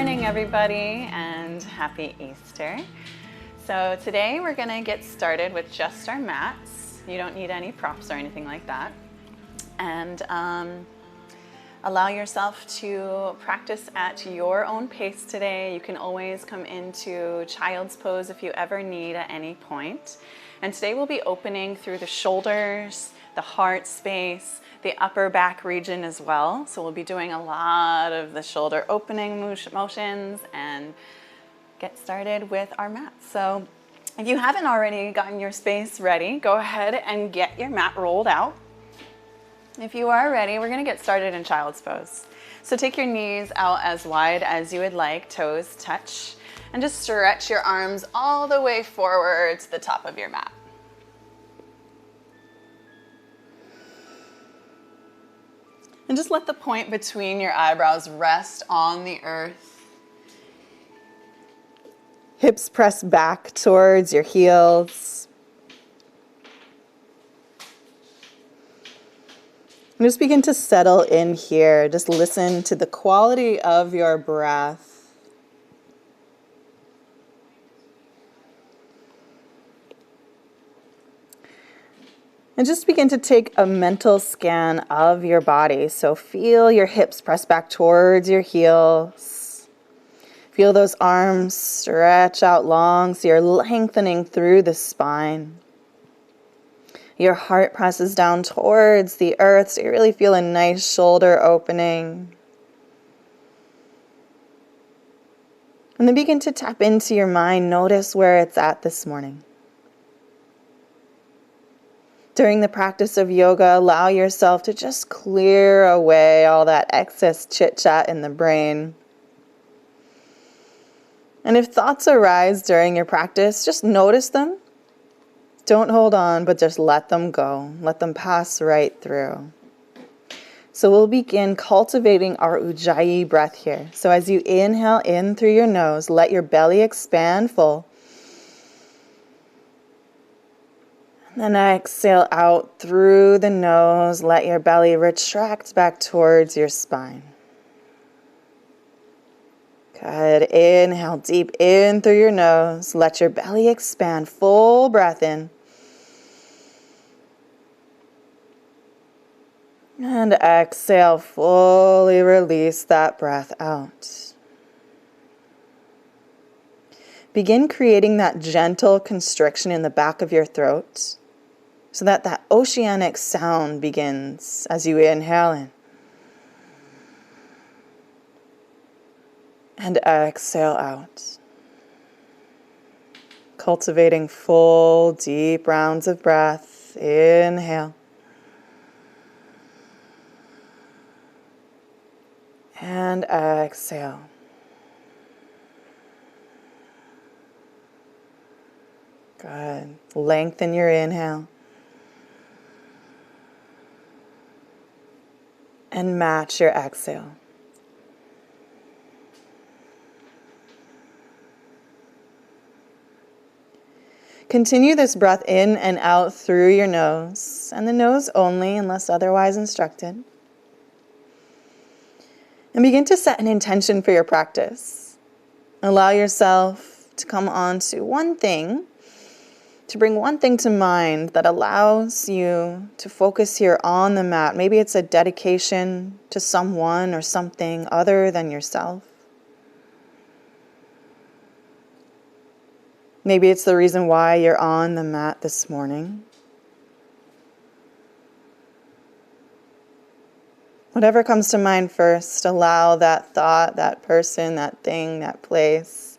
morning, everybody, and happy Easter. So today we're going to get started with just our mats. You don't need any props or anything like that. And allow yourself to practice at your own pace today. You can always come into child's pose if you ever need at any point. And today we'll be opening through the shoulders, the heart space, the upper back region as well. So we'll be doing a lot of the shoulder opening motions and get started with our mats. So if you haven't already gotten your space ready, go ahead and get your mat rolled out. If you are ready, we're going to get started in child's pose. So take your knees out as wide as you would like, toes touch, and just stretch your arms all the way forward to the top of your mat. And just let the point between your eyebrows rest on the earth. Hips press back towards your heels. And just begin to settle in here. Just listen to the quality of your breath. And just begin to take a mental scan of your body. So feel your hips press back towards your heels. Feel those arms stretch out long so you're lengthening through the spine. Your heart presses down towards the earth so you really feel a nice shoulder opening. And then begin to tap into your mind. Notice where it's at this morning. During the practice of yoga, allow yourself to just clear away all that excess chit-chat in the brain. And if thoughts arise during your practice, just notice them. Don't hold on, but just let them go. Let them pass right through. So we'll begin cultivating our Ujjayi breath here. So as you inhale in through your nose, let your belly expand full. And then exhale out through the nose. Let your belly retract back towards your spine. Good. Inhale deep in through your nose. Let your belly expand. Full breath in. And exhale. Fully release that breath out. Begin creating that gentle constriction in the back of your throat, so that that oceanic sound begins as you inhale in. And exhale out. Cultivating full, deep rounds of breath. Inhale. And exhale. Good. Lengthen your inhale. And match your exhale. Continue this breath in and out through your nose, and the nose only unless otherwise instructed. And begin to set an intention for your practice. Allow yourself to come on to one thing, to bring one thing to mind that allows you to focus here on the mat. Maybe it's a dedication to someone or something other than yourself. Maybe it's the reason why you're on the mat this morning. Whatever comes to mind first, allow that thought, that person, that thing, that place,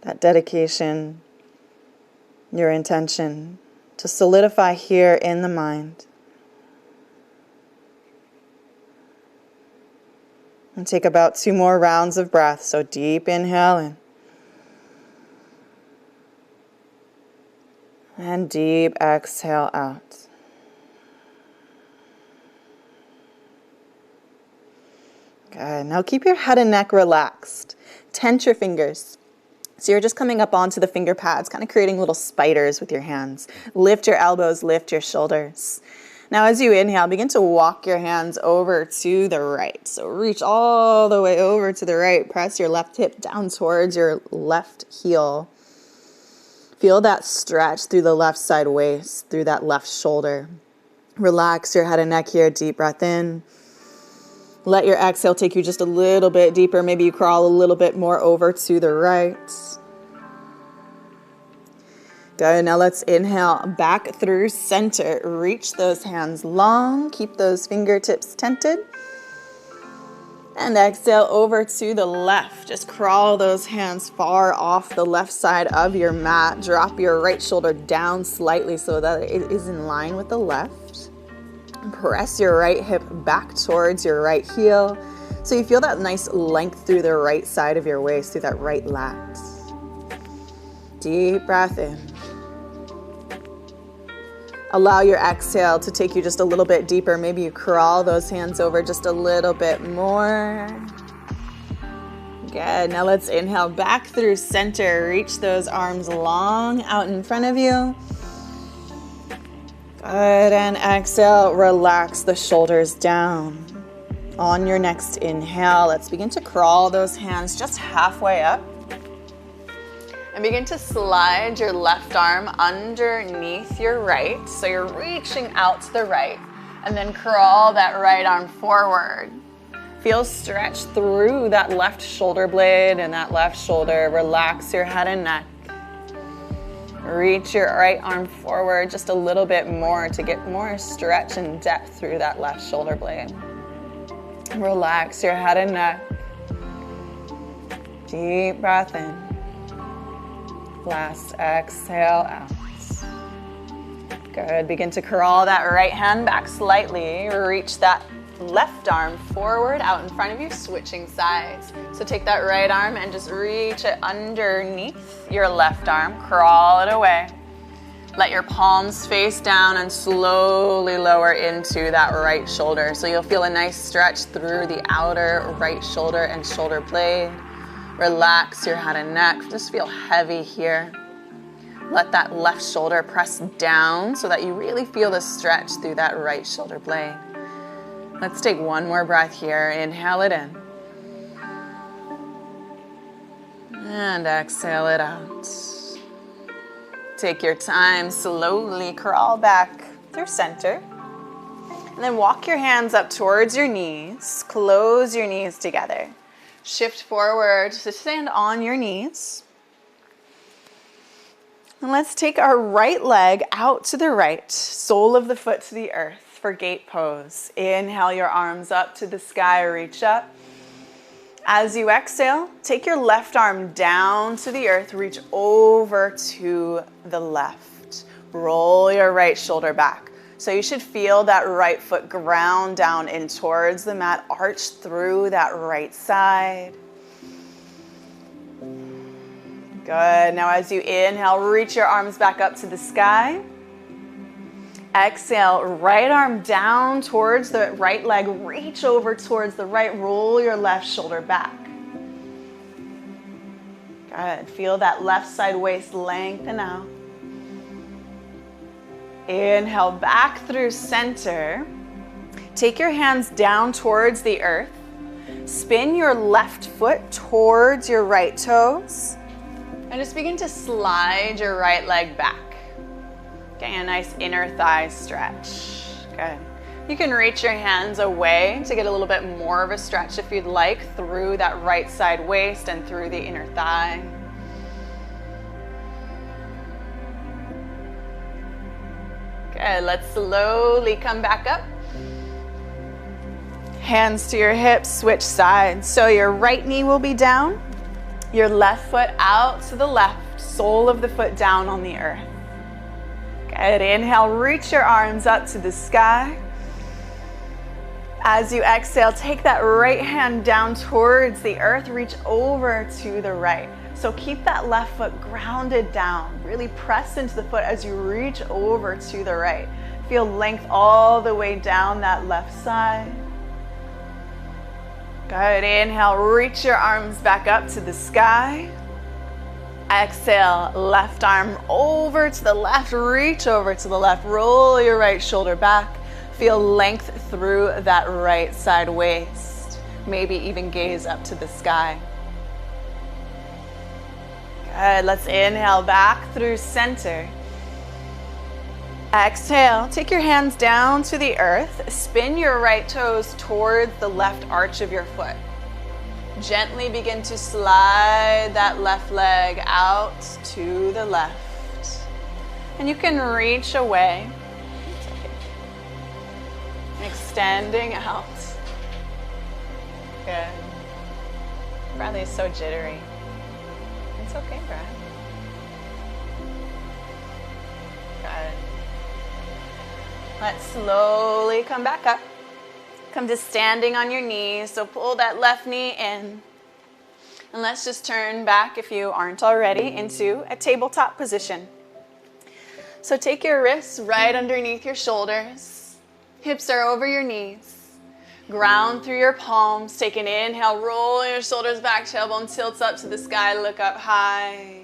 that dedication, your intention to solidify here in the mind. And take about 2 more rounds of breath. So deep inhale in. And deep exhale out. Good. Now keep your head and neck relaxed. Tense your fingers. So you're just coming up onto the finger pads, kind of creating little spiders with your hands. Lift your elbows, lift your shoulders. Now as you inhale, begin to walk your hands over to the right. So reach all the way over to the right. Press your left hip down towards your left heel. Feel that stretch through the left side waist, through that left shoulder. Relax your head and neck here. Deep breath in. Let your exhale take you just a little bit deeper. Maybe you crawl a little bit more over to the right. Good. Now let's inhale back through center. Reach those hands long. Keep those fingertips tented. And exhale over to the left. Just crawl those hands far off the left side of your mat. Drop your right shoulder down slightly so that it is in line with the left. Press your right hip back towards your right heel. So you feel that nice length through the right side of your waist, through that right lat. Deep breath in. Allow your exhale to take you just a little bit deeper. Maybe you crawl those hands over just a little bit more. Good. Now let's inhale back through center. Reach those arms long out in front of you. Good. And exhale, relax the shoulders down. On your next inhale, let's begin to crawl those hands just halfway up. And begin to slide your left arm underneath your right. So you're reaching out to the right. And then crawl that right arm forward. Feel stretch through that left shoulder blade and that left shoulder. Relax your head and neck. Reach your right arm forward just a little bit more to get more stretch and depth through that left shoulder blade. Relax your head and neck. Deep breath in. Last exhale out. Good. Begin to crawl that right hand back slightly. Reach that left arm forward out in front of you, switching sides. So take that right arm and just reach it underneath your left arm. Crawl it away. Let your palms face down and slowly lower into that right shoulder. So you'll feel a nice stretch through the outer right shoulder and shoulder blade. Relax your head and neck. Just feel heavy here. Let that left shoulder press down so that you really feel the stretch through that right shoulder blade. Let's take one more breath here. Inhale it in. And exhale it out. Take your time. Slowly crawl back through center. And then walk your hands up towards your knees. Close your knees together. Shift forward to stand on your knees. And let's take our right leg out to the right, sole of the foot to the earth for gate pose. Inhale your arms up to the sky, reach up. As you exhale, take your left arm down to the earth, reach over to the left. Roll your right shoulder back. So you should feel that right foot ground down in towards the mat, arch through that right side. Good. Now as you inhale, reach your arms back up to the sky. Exhale, right arm down towards the right leg, reach over towards the right, roll your left shoulder back. Good. Feel that left side waist lengthen out. Inhale back through center. Take your hands down towards the earth. Spin your left foot towards your right toes. And just begin to slide your right leg back. Getting a nice inner thigh stretch. Good. You can reach your hands away to get a little bit more of a stretch if you'd like through that right side waist and through the inner thigh. Good. Let's slowly come back up. Hands to your hips, switch sides. So your right knee will be down. Your left foot out to the left, sole of the foot down on the earth. Good. Inhale, reach your arms up to the sky. As you exhale, take that right hand down towards the earth, reach over to the right. So keep that left foot grounded down. Really press into the foot as you reach over to the right. Feel length all the way down that left side. Good. Inhale, reach your arms back up to the sky. Exhale, left arm over to the left, reach over to the left, roll your right shoulder back. Feel length through that right side waist. Maybe even gaze up to the sky. Good. Let's inhale back through center. Exhale. Take your hands down to the earth. Spin your right toes towards the left arch of your foot. Gently begin to slide that left leg out to the left. And you can reach away. Extending out. Good. Bradley is so jittery. It's okay, Brad. Good. Let's slowly come back up. Come to standing on your knees. So pull that left knee in. And let's just turn back, if you aren't already, into a tabletop position. So take your wrists right underneath your shoulders. Hips are over your knees. Ground through your palms. Take an inhale. Roll your shoulders back. Tailbone tilts up to the sky. Look up high.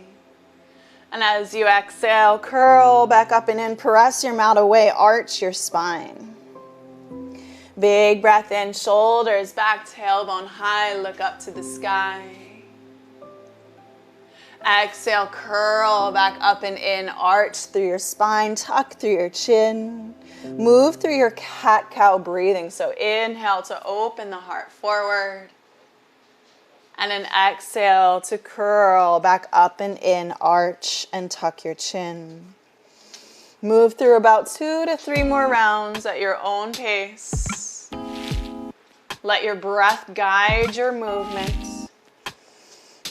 And as you exhale, curl back up and in. Press your mat away. Arch your spine. Big breath in, shoulders back, tailbone high, look up to the sky. Exhale, curl back up and in, arch through your spine, tuck through your chin. Move through your cat-cow breathing. So inhale to open the heart forward. And then exhale to curl back up and in, arch and tuck your chin. Move through about 2 to 3 more rounds at your own pace. Let your breath guide your movement.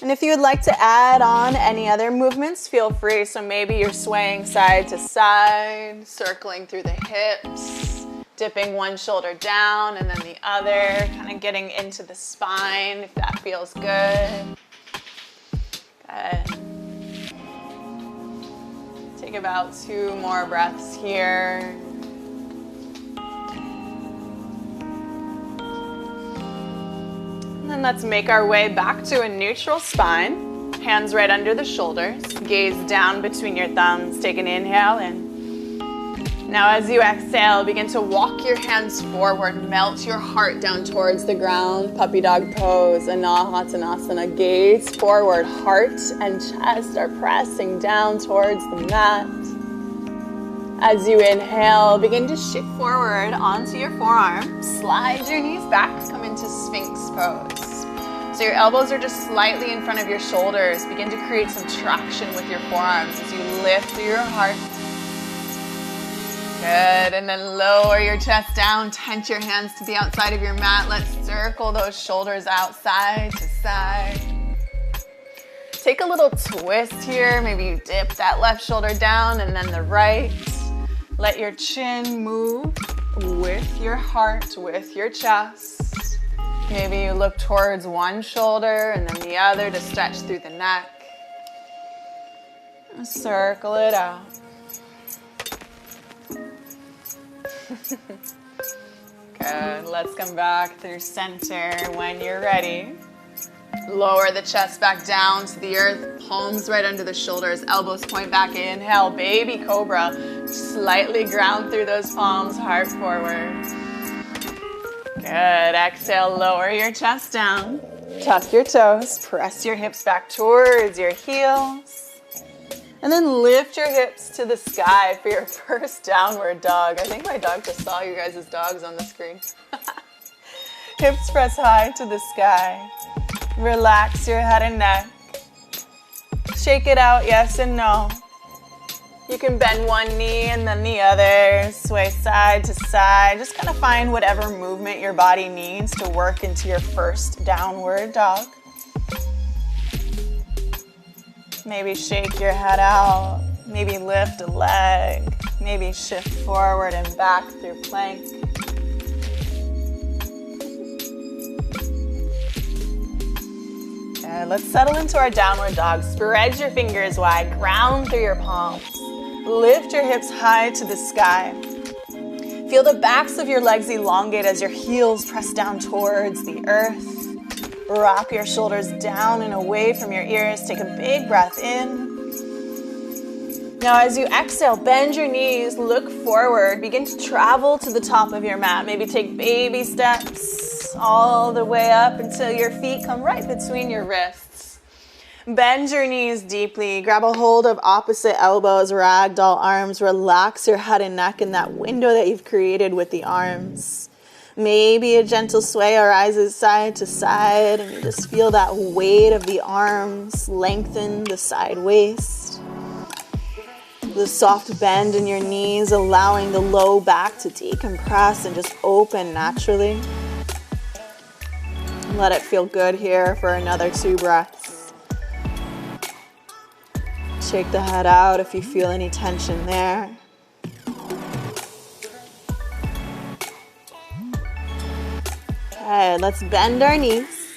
And if you would like to add on any other movements, feel free. So maybe you're swaying side to side, circling through the hips, dipping one shoulder down and then the other, kind of getting into the spine if that feels good. Good. Take about 2 more breaths here. And then let's make our way back to a neutral spine. Hands right under the shoulders. Gaze down between your thumbs. Take an inhale in. Now as you exhale, begin to walk your hands forward. Melt your heart down towards the ground. Puppy dog pose, Anahatanasana. Gaze forward. Heart and chest are pressing down towards the mat. As you inhale, begin to shift forward onto your forearm. Slide your knees back. Come into Sphinx pose. So your elbows are just slightly in front of your shoulders. Begin to create some traction with your forearms as you lift through your heart. Good, and then lower your chest down, tense your hands to the outside of your mat. Let's circle those shoulders out side to side. Take a little twist here. Maybe you dip that left shoulder down and then the right. Let your chin move with your heart, with your chest. Maybe you look towards one shoulder and then the other to stretch through the neck. Circle it out. Good. Let's come back through center when you're ready. Lower the chest back down to the earth. Palms right under the shoulders. Elbows point back. Inhale, baby cobra. Slightly ground through those palms. Heart forward. Good. Exhale, lower your chest down. Tuck your toes. Press your hips back towards your heels. And then lift your hips to the sky for your first downward dog. I think my dog just saw you guys' dogs on the screen. Hips press high to the sky. Relax your head and neck. Shake it out, yes and no. You can bend one knee and then the other. Sway side to side. Just kind of find whatever movement your body needs to work into your first downward dog. Maybe shake your head out. Maybe lift a leg. Maybe shift forward and back through plank. Good. Let's settle into our downward dog. Spread your fingers wide. Ground through your palms. Lift your hips high to the sky. Feel the backs of your legs elongate as your heels press down towards the earth. Wrap your shoulders down and away from your ears. Take a big breath in. Now as you exhale, bend your knees, look forward, begin to travel to the top of your mat. Maybe take baby steps all the way up until your feet come right between your wrists. Bend your knees deeply, grab a hold of opposite elbows, ragdoll arms, relax your head and neck in that window that you've created with the arms. Maybe a gentle sway arises side to side and you just feel that weight of the arms lengthen the side waist. The soft bend in your knees, allowing the low back to decompress and just open naturally. Let it feel good here for another 2 breaths. Shake the head out if you feel any tension there. Okay, let's bend our knees.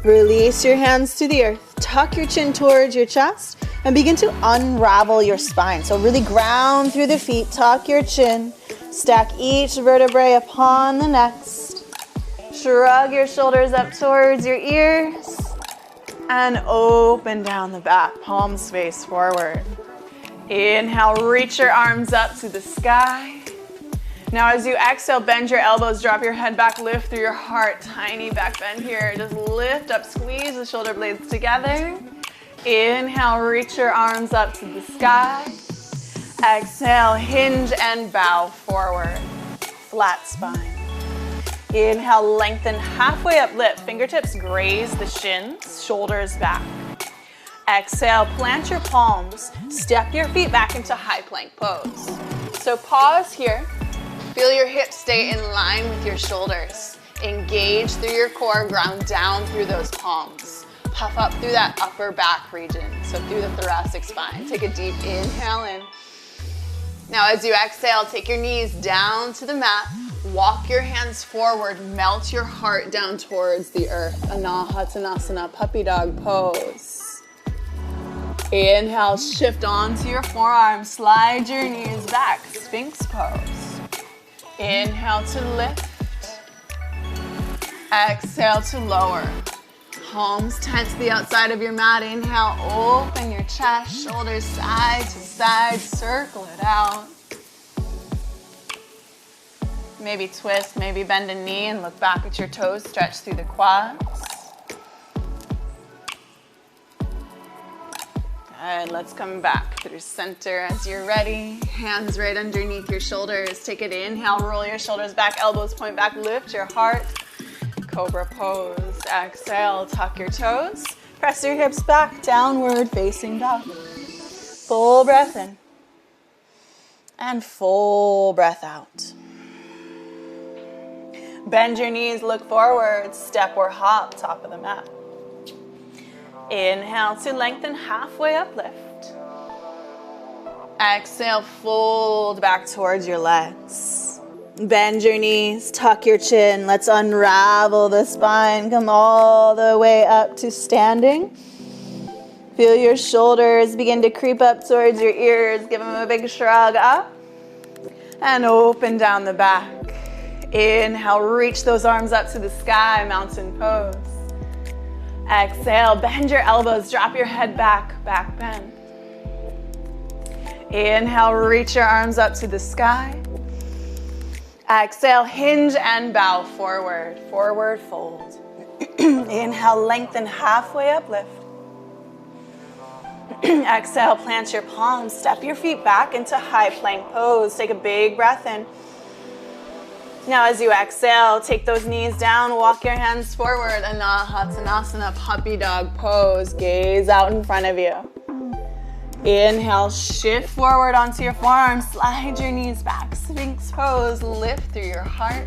Release your hands to the earth. Tuck your chin towards your chest. And begin to unravel your spine. So really ground through the feet, tuck your chin, stack each vertebrae upon the next. Shrug your shoulders up towards your ears and open down the back, palms face forward. Inhale, reach your arms up to the sky. Now as you exhale, bend your elbows, drop your head back, lift through your heart, tiny back bend here. Just lift up, squeeze the shoulder blades together. Inhale, reach your arms up to the sky. Exhale, hinge and bow forward. Flat spine. Inhale, lengthen halfway up, lift. Fingertips graze the shins, shoulders back. Exhale, plant your palms. Step your feet back into high plank pose. So pause here. Feel your hips stay in line with your shoulders. Engage through your core, ground down through those palms. Puff up through that upper back region, so through the thoracic spine. Take a deep inhale in. Now as you exhale, take your knees down to the mat. Walk your hands forward, melt your heart down towards the earth. Anahatanasana, puppy dog pose. Inhale, shift onto your forearms, slide your knees back, Sphinx pose. Inhale to lift. Exhale to lower. Palms tent to the outside of your mat. Inhale, open your chest, shoulders side to side, circle it out. Maybe twist, maybe bend a knee and look back at your toes, stretch through the quads. Good, let's come back through center as you're ready. Hands right underneath your shoulders. Take it, inhale, roll your shoulders back, elbows point back, lift your heart. Cobra pose. Exhale, tuck your toes. Press your hips back, downward facing dog. Full breath in. And full breath out. Bend your knees, look forward, step or hop, top of the mat. Inhale to lengthen, halfway up lift. Exhale, fold back towards your legs. Bend your knees, tuck your chin. Let's unravel the spine. Come all the way up to standing. Feel your shoulders begin to creep up towards your ears. Give them a big shrug up. And open down the back. Inhale, reach those arms up to the sky, mountain pose. Exhale, bend your elbows, drop your head back, back bend. Inhale, reach your arms up to the sky. Exhale, hinge and bow forward, forward fold. Inhale, lengthen halfway up, lift. Exhale, plant your palms, step your feet back into high plank pose. Take a big breath in. Now as you exhale, take those knees down, walk your hands forward. Anahatanasana, puppy dog pose. Gaze out in front of you. Inhale, shift forward onto your forearms, slide your knees back, Sphinx pose, lift through your heart.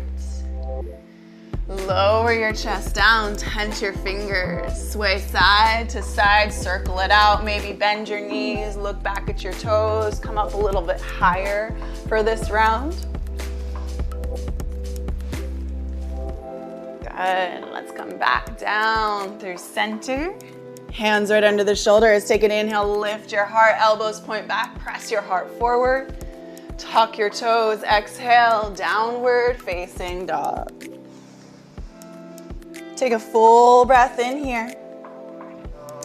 Lower your chest down, tense your fingers, sway side to side, circle it out, maybe bend your knees, look back at your toes, come up a little bit higher for this round. Good, let's come back down through center. Hands right under the shoulders. Take an inhale, lift your heart, elbows point back, press your heart forward. Tuck your toes, exhale, downward facing dog. Take a full breath in here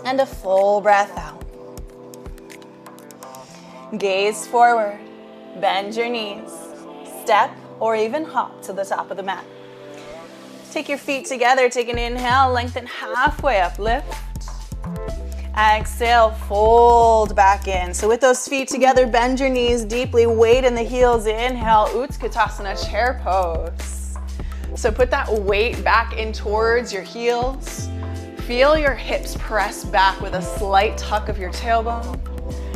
and a full breath out. Gaze forward, bend your knees, step or even hop to the top of the mat. Take your feet together, take an inhale, lengthen halfway up, lift. Exhale, fold back in. So with those feet together, bend your knees deeply, weight in the heels. Inhale, Utkatasana, chair pose. So put that weight back in towards your heels. Feel your hips press back with a slight tuck of your tailbone.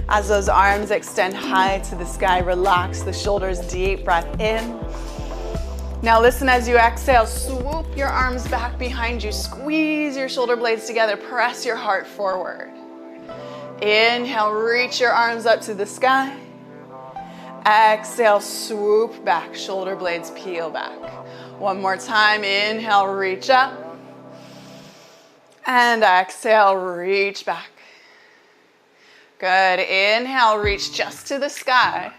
As those arms extend high to the sky, relax the shoulders, deep breath in. Now listen as you exhale, swoop your arms back behind you, squeeze your shoulder blades together, press your heart forward. Inhale, reach your arms up to the sky. Exhale, swoop back, shoulder blades peel back. One more time, inhale, reach up. And exhale, reach back. Good, inhale, reach just to the sky.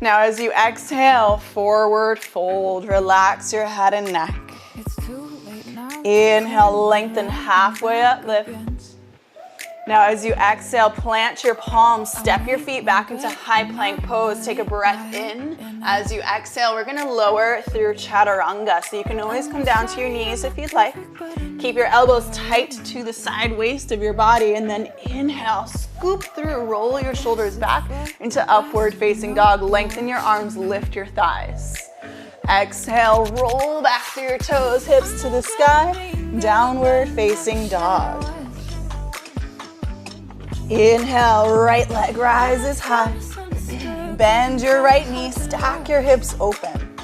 Now as you exhale, forward fold, relax your head and neck. Inhale, lengthen halfway up, lift. Now as you exhale, plant your palms, step your feet back into high plank pose. Take a breath in. As you exhale, we're gonna lower through chaturanga. So you can always come down to your knees if you'd like. Keep your elbows tight to the side waist of your body, and then inhale, scoop through, roll your shoulders back into upward facing dog. Lengthen your arms, lift your thighs. Exhale, roll back through your toes, hips to the sky, downward facing dog. Inhale, right leg rises high. Bend your right knee, stack your hips open.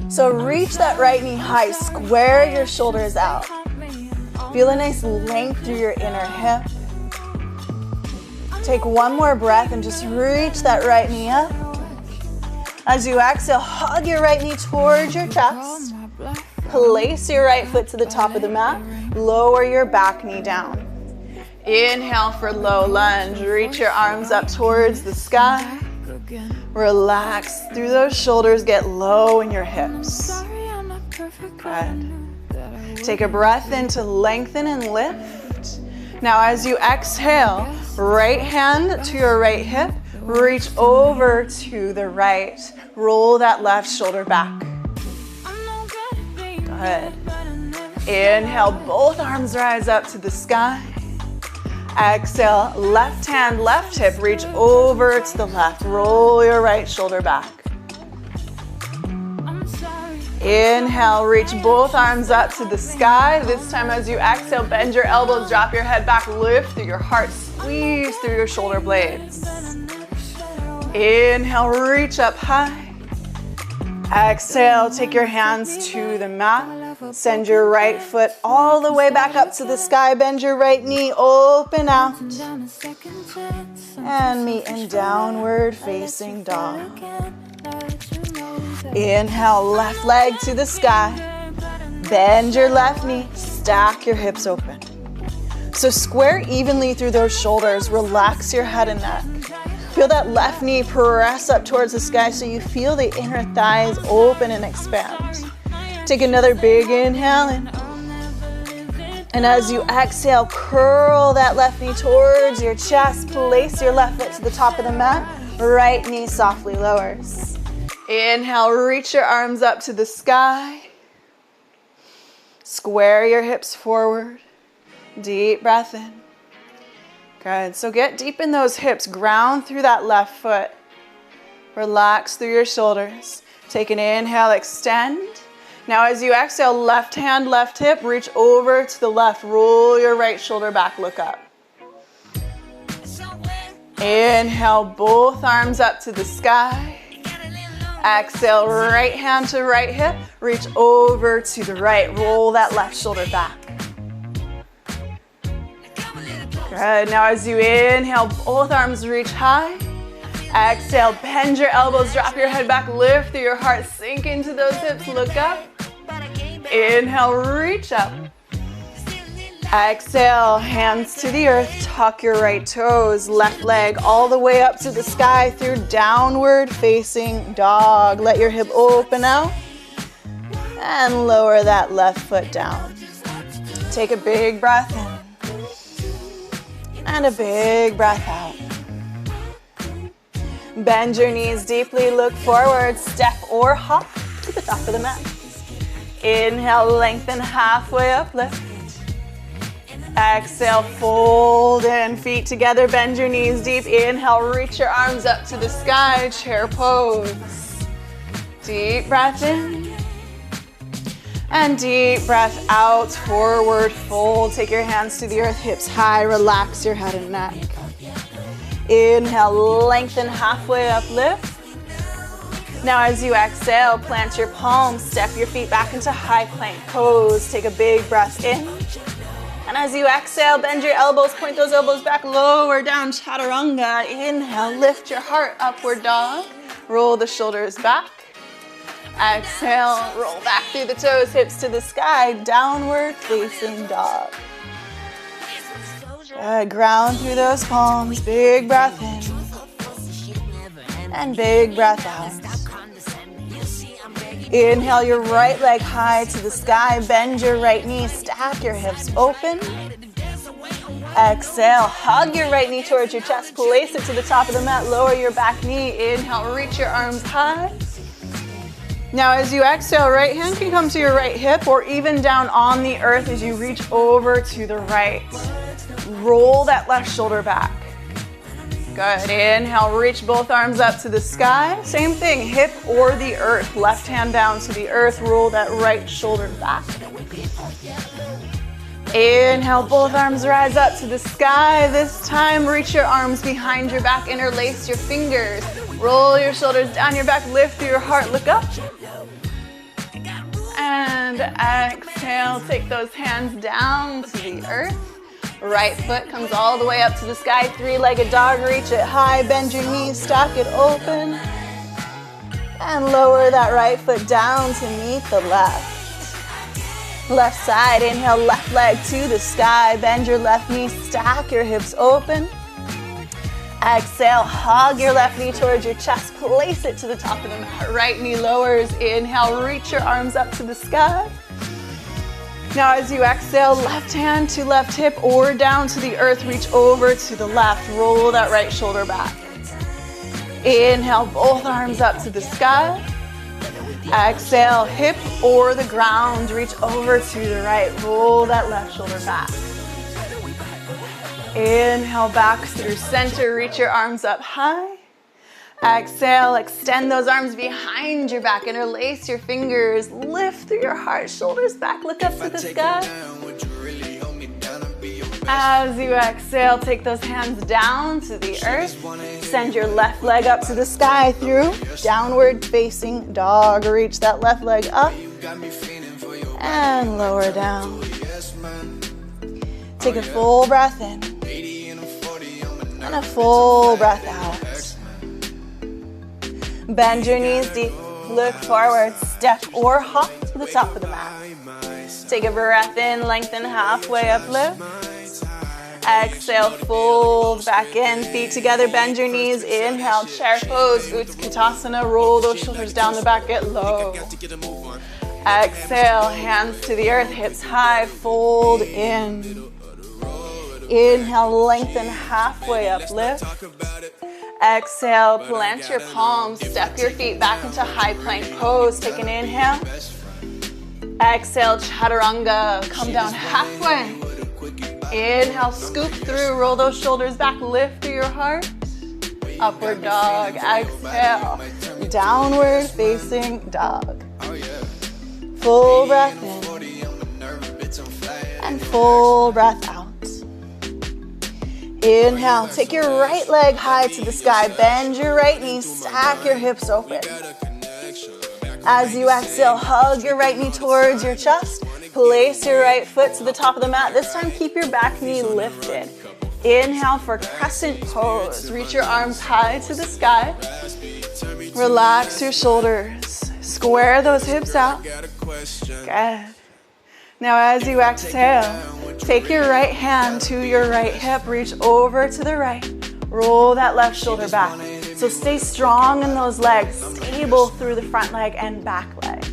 So reach that right knee high, square your shoulders out. Feel a nice length through your inner hip. Take one more breath and just reach that right knee up. As you exhale, hug your right knee towards your chest. Place your right foot to the top of the mat. Lower your back knee down. Inhale for low lunge. Reach your arms up towards the sky. Relax through those shoulders. Get low in your hips. Good. Take a breath in to lengthen and lift. Now as you exhale, right hand to your right hip. Reach over to the right. Roll that left shoulder back. Good. Inhale, both arms rise up to the sky. Exhale, left hand, left hip, reach over to the left. Roll your right shoulder back. Inhale, reach both arms up to the sky. This time as you exhale, bend your elbows, drop your head back, lift through your heart, squeeze through your shoulder blades. Inhale, reach up high. Exhale, take your hands to the mat. Send your right foot all the way back up to the sky. Bend your right knee, open out. And meet in downward facing dog. Inhale, left leg to the sky. Bend your left knee, stack your hips open. So square evenly through those shoulders. Relax your head and neck. Feel that left knee press up towards the sky so you feel the inner thighs open and expand. Take another big inhale in. And as you exhale, curl that left knee towards your chest. Place your left foot to the top of the mat. Right knee softly lowers. Inhale, reach your arms up to the sky. Square your hips forward. Deep breath in. Good. So get deep in those hips. Ground through that left foot. Relax through your shoulders. Take an inhale, extend. Now as you exhale, left hand, left hip, reach over to the left. Roll your right shoulder back, look up. Inhale, both arms up to the sky. Exhale, right hand to right hip, reach over to the right. Roll that left shoulder back. Good. Now as you inhale, both arms reach high. Exhale, bend your elbows, drop your head back, lift through your heart, sink into those hips, look up. Inhale, reach up. Exhale, hands to the earth, tuck your right toes, left leg all the way up to the sky through downward facing dog. Let your hip open out and lower that left foot down. Take a big breath in and a big breath out. Bend your knees deeply, look forward, step or hop to the top of the mat. Inhale, lengthen halfway up, lift. Exhale, fold in, feet together, bend your knees deep. Inhale, reach your arms up to the sky, chair pose. Deep breath in. And deep breath out, forward fold. Take your hands to the earth, hips high, relax your head and neck. Inhale, lengthen halfway up, lift. Now as you exhale, plant your palms, step your feet back into high plank pose. Take a big breath in. And as you exhale, bend your elbows, point those elbows back, lower down, chaturanga. Inhale, lift your heart, upward dog. Roll the shoulders back. Exhale, roll back through the toes, hips to the sky, downward facing dog. Good, ground through those palms, big breath in, and big breath out. Inhale your right leg high to the sky, bend your right knee, stack your hips open. Exhale, hug your right knee towards your chest, place it to the top of the mat, lower your back knee. Inhale, reach your arms high. Now as you exhale, right hand can come to your right hip or even down on the earth as you reach over to the right. Roll that left shoulder back. Good, inhale, reach both arms up to the sky. Same thing, hip or the earth. Left hand down to the earth, roll that right shoulder back. Inhale, both arms rise up to the sky. This time, reach your arms behind your back, interlace your fingers. Roll your shoulders down your back, lift through your heart, look up. And exhale, take those hands down to the earth. Right foot comes all the way up to the sky, three-legged dog, reach it high, bend your knees, stack it open. And lower that right foot down to meet the left. Left side, inhale, left leg to the sky, bend your left knee, stack your hips open. Exhale, hug your left knee towards your chest, place it to the top of the mat. Right knee lowers, inhale, reach your arms up to the sky. Now as you exhale, left hand to left hip or down to the earth, reach over to the left, roll that right shoulder back. Inhale, both arms up to the sky. Exhale, hip or the ground, reach over to the right, roll that left shoulder back. Inhale, back through center, reach your arms up high. Exhale, extend those arms behind your back, interlace your fingers, lift through your heart, shoulders back, look up to the sky. As you exhale, take those hands down to the earth. Send your left leg up to the sky through downward facing dog. Reach that left leg up and lower down. Take a full breath in and a full breath out. Bend your knees deep, look forward, step or hop to the top of the mat. Take a breath in, lengthen halfway up, lift. Exhale, fold back in, feet together, bend your knees. Inhale, chair pose, Utkatasana, roll those shoulders down the back, get low. Exhale, hands to the earth, hips high, fold in. Inhale, lengthen halfway up, lift. Exhale, plant your palms, step your feet back into high plank pose. Take an inhale. Exhale, chaturanga, come down halfway. Inhale, scoop through, roll those shoulders back, lift through your heart. Upward dog, exhale, downward facing dog. Full breath in and full breath out. Inhale, take your right leg high to the sky, bend your right knee, stack your hips open. As you exhale, hug your right knee towards your chest, place your right foot to the top of the mat. This time, keep your back knee lifted. Inhale for crescent pose. Reach your arms high to the sky. Relax your shoulders. Square those hips out. Good. Now as you exhale, take your right hand to your right hip, reach over to the right, roll that left shoulder back. So stay strong in those legs, stable through the front leg and back leg.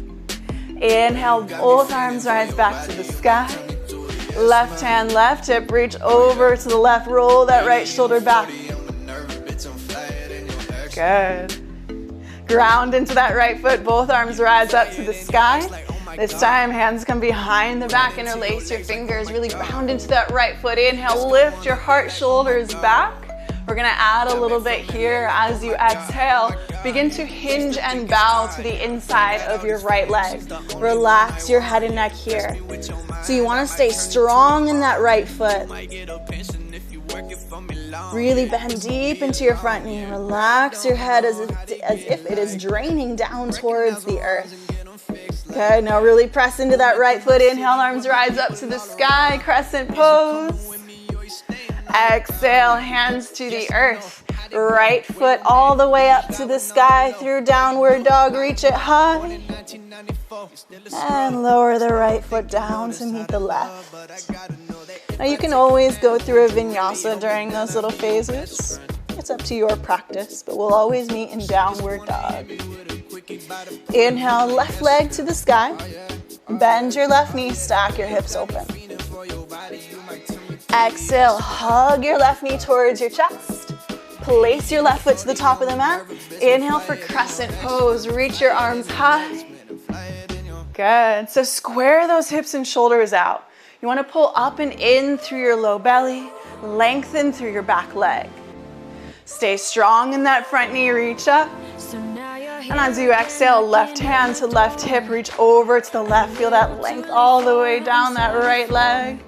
Inhale, both arms rise back to the sky. Left hand, left hip, reach over to the left, roll that right shoulder back. Good. Ground into that right foot. Both arms rise up to the sky. This time, hands come behind the back. Interlace your fingers. Really ground into that right foot. Inhale, lift your heart, shoulders back. We're gonna add a little bit here as you exhale. Begin to hinge and bow to the inside of your right leg. Relax your head and neck here. So you wanna stay strong in that right foot. Really bend deep into your front knee. Relax your head as if it is draining down towards the earth. Good, now really press into that right foot. Inhale, arms rise up to the sky, crescent pose. Exhale, hands to the earth. Right foot all the way up to the sky through downward dog. Reach it high. And lower the right foot down to meet the left. Now you can always go through a vinyasa during those little phases. It's up to your practice, but we'll always meet in downward dog. Inhale, left leg to the sky. Bend your left knee, stack your hips open. Exhale, hug your left knee towards your chest. Place your left foot to the top of the mat. Inhale for crescent pose. Reach your arms high. Good. So square those hips and shoulders out. You want to pull up and in through your low belly. Lengthen through your back leg. Stay strong in that front knee. Reach up. And as you exhale, left hand to left hip. Reach over to the left. Feel that length all the way down that right leg.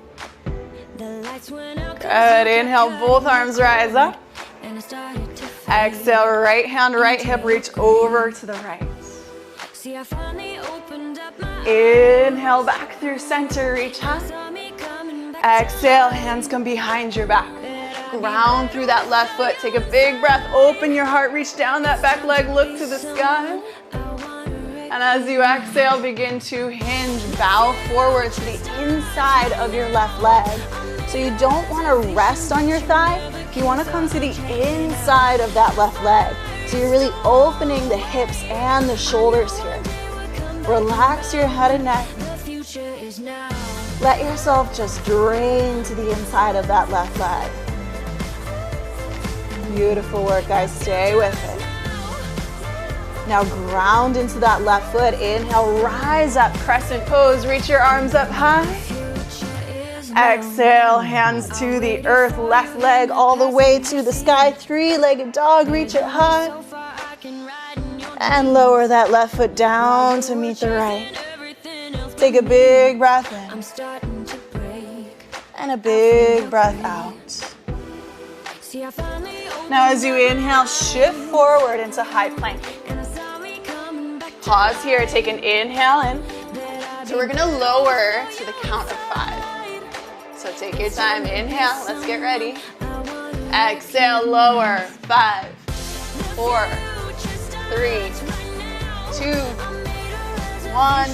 Good. Inhale, both arms rise up. Exhale, right hand, right hip, reach over to the right. Inhale, back through center, reach high. Exhale, hands come behind your back. Ground through that left foot. Take a big breath, open your heart, reach down that back leg, look to the sky. And as you exhale, begin to hinge, bow forward to the inside of your left leg. So you don't want to rest on your thigh. You want to come to the inside of that left leg. So you're really opening the hips and the shoulders here. Relax your head and neck. Let yourself just drain to the inside of that left leg. Beautiful work, guys. Stay with it. Now ground into that left foot. Inhale, rise up, crescent pose. Reach your arms up high. Exhale, hands to the earth, left leg all the way to the sky, three-legged dog, reach it high. And lower that left foot down to meet the right. Take a big breath in. And a big breath out. Now as you inhale, shift forward into high plank. Pause here, take an inhale in. So we're gonna lower to the count of 5. So take your time, inhale, let's get ready. Exhale, lower, 5, 4, 3, 2, 1,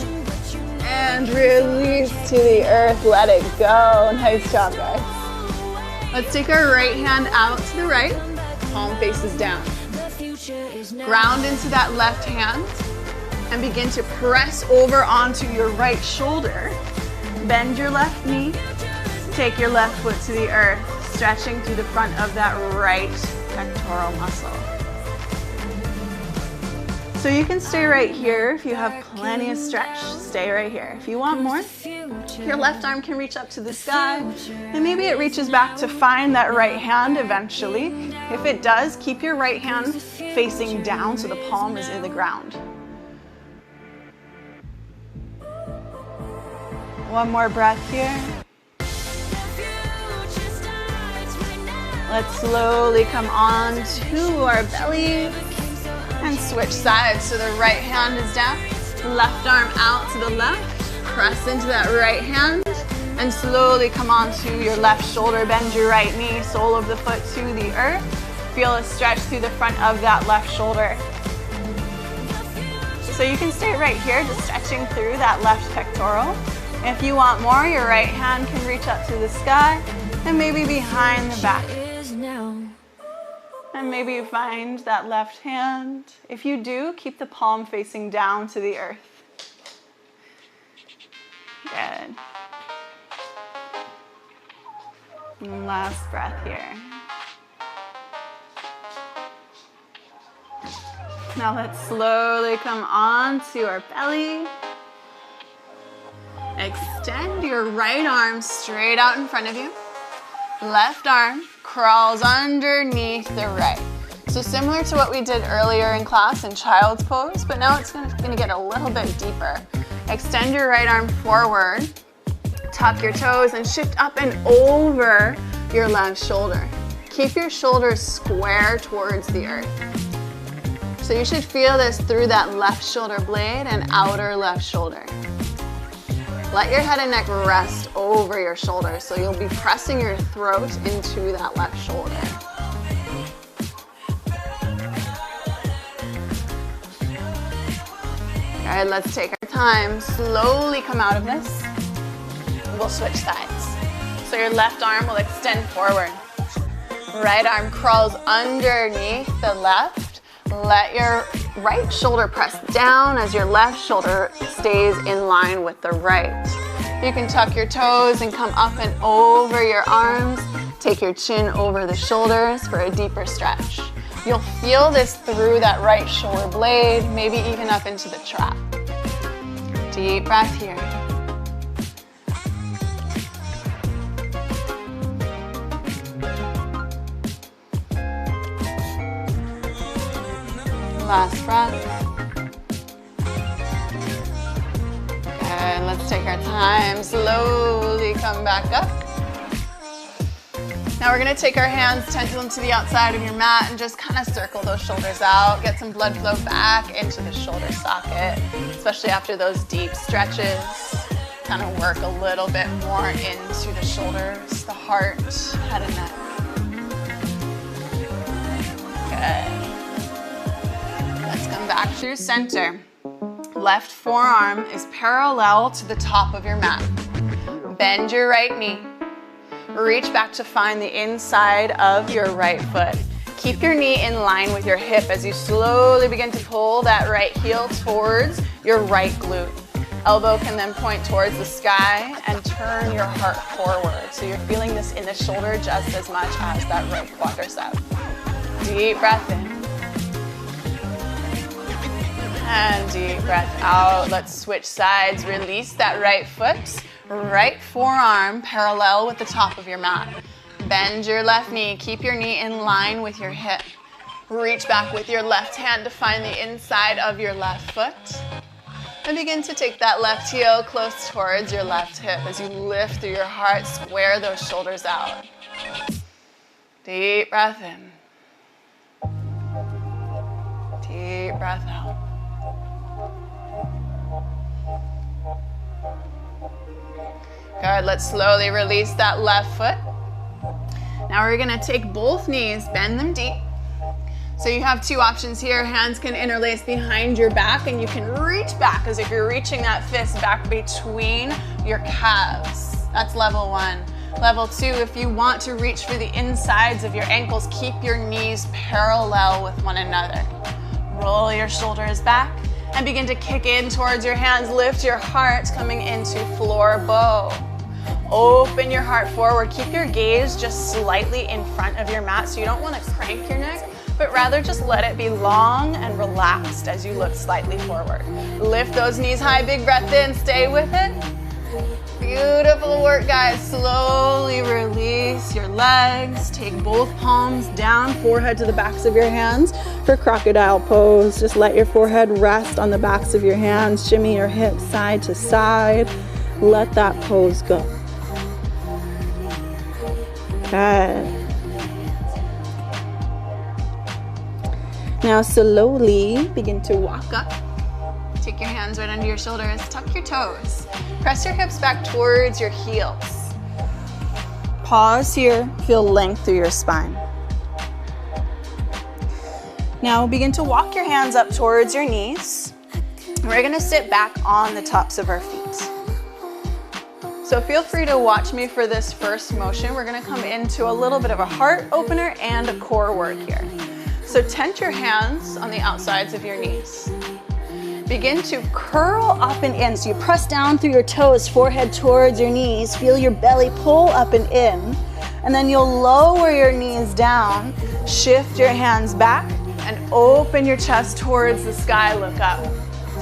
and release to the earth, let it go. Nice job, guys. Let's take our right hand out to the right, palm faces down. Ground into that left hand and begin to press over onto your right shoulder. Bend your left knee. Take your left foot to the earth, stretching through the front of that right pectoral muscle. So you can stay right here if you have plenty of stretch. Stay right here. If you want more, your left arm can reach up to the sky, and maybe it reaches back to find that right hand eventually. If it does, keep your right hand facing down so the palm is in the ground. One more breath here. Let's slowly come on to our belly and switch sides. So the right hand is down, left arm out to the left. Press into that right hand and slowly come on to your left shoulder. Bend your right knee, sole of the foot to the earth. Feel a stretch through the front of that left shoulder. So you can stay right here, just stretching through that left pectoral. If you want more, your right hand can reach up to the sky and maybe behind the back. And maybe you find that left hand. If you do, keep the palm facing down to the earth. Good. And last breath here. Now let's slowly come onto our belly. Extend your right arm straight out in front of you. Left arm crawls underneath the right. So similar to what we did earlier in class in child's pose, but now it's gonna get a little bit deeper. Extend your right arm forward, tuck your toes, and shift up and over your left shoulder. Keep your shoulders square towards the earth. So you should feel this through that left shoulder blade and outer left shoulder. Let your head and neck rest over your shoulders, so you'll be pressing your throat into that left shoulder. All right, let's take our time. Slowly come out of this. We'll switch sides. So your left arm will extend forward. Right arm crawls underneath the left. Let your right shoulder press down as your left shoulder stays in line with the right. You can tuck your toes and come up and over your arms. Take your chin over the shoulders for a deeper stretch. You'll feel this through that right shoulder blade, maybe even up into the trap. Deep breath here. Last breath. Good, let's take our time. Slowly come back up. Now we're gonna take our hands, tension them to the outside of your mat and just kind of circle those shoulders out. Get some blood flow back into the shoulder socket, especially after those deep stretches. Kind of work a little bit more into the shoulders, the heart, head and neck. Good. Let's come back through center. Left forearm is parallel to the top of your mat. Bend your right knee. Reach back to find the inside of your right foot. Keep your knee in line with your hip as you slowly begin to pull that right heel towards your right glute. Elbow can then point towards the sky and turn your heart forward. So you're feeling this in the shoulder just as much as that right quadricep. Deep breath in. And deep breath out. Let's switch sides. Release that right foot. Right forearm parallel with the top of your mat. Bend your left knee. Keep your knee in line with your hip. Reach back with your left hand to find the inside of your left foot. And begin to take that left heel close towards your left hip as you lift through your heart. Square those shoulders out. Deep breath in. Deep breath out. Good, let's slowly release that left foot. Now we're gonna take both knees, bend them deep. So you have two options here. Hands can interlace behind your back and you can reach back as if you're reaching that fist back between your calves. That's level one. Level two, if you want to reach for the insides of your ankles, keep your knees parallel with one another. Roll your shoulders back and begin to kick in towards your hands. Lift your heart coming into floor bow. Open your heart forward. Keep your gaze just slightly in front of your mat, so you don't want to crank your neck, but rather just let it be long and relaxed as you look slightly forward. Lift those knees high, big breath in, stay with it. Beautiful work, guys. Slowly release your legs. Take both palms down, forehead to the backs of your hands for crocodile pose. Just let your forehead rest on the backs of your hands. Shimmy your hips side to side. Let that pose go. Good. Now slowly begin to walk up. Take your hands right under your shoulders, tuck your toes. Press your hips back towards your heels. Pause here, feel length through your spine. Now begin to walk your hands up towards your knees. We're gonna sit back on the tops of our feet. So feel free to watch me for this first motion. We're gonna come into a little bit of a heart opener and a core work here. So tent your hands on the outsides of your knees. Begin to curl up and in. So you press down through your toes, forehead towards your knees. Feel your belly pull up and in. And then you'll lower your knees down. Shift your hands back and open your chest towards the sky, look up.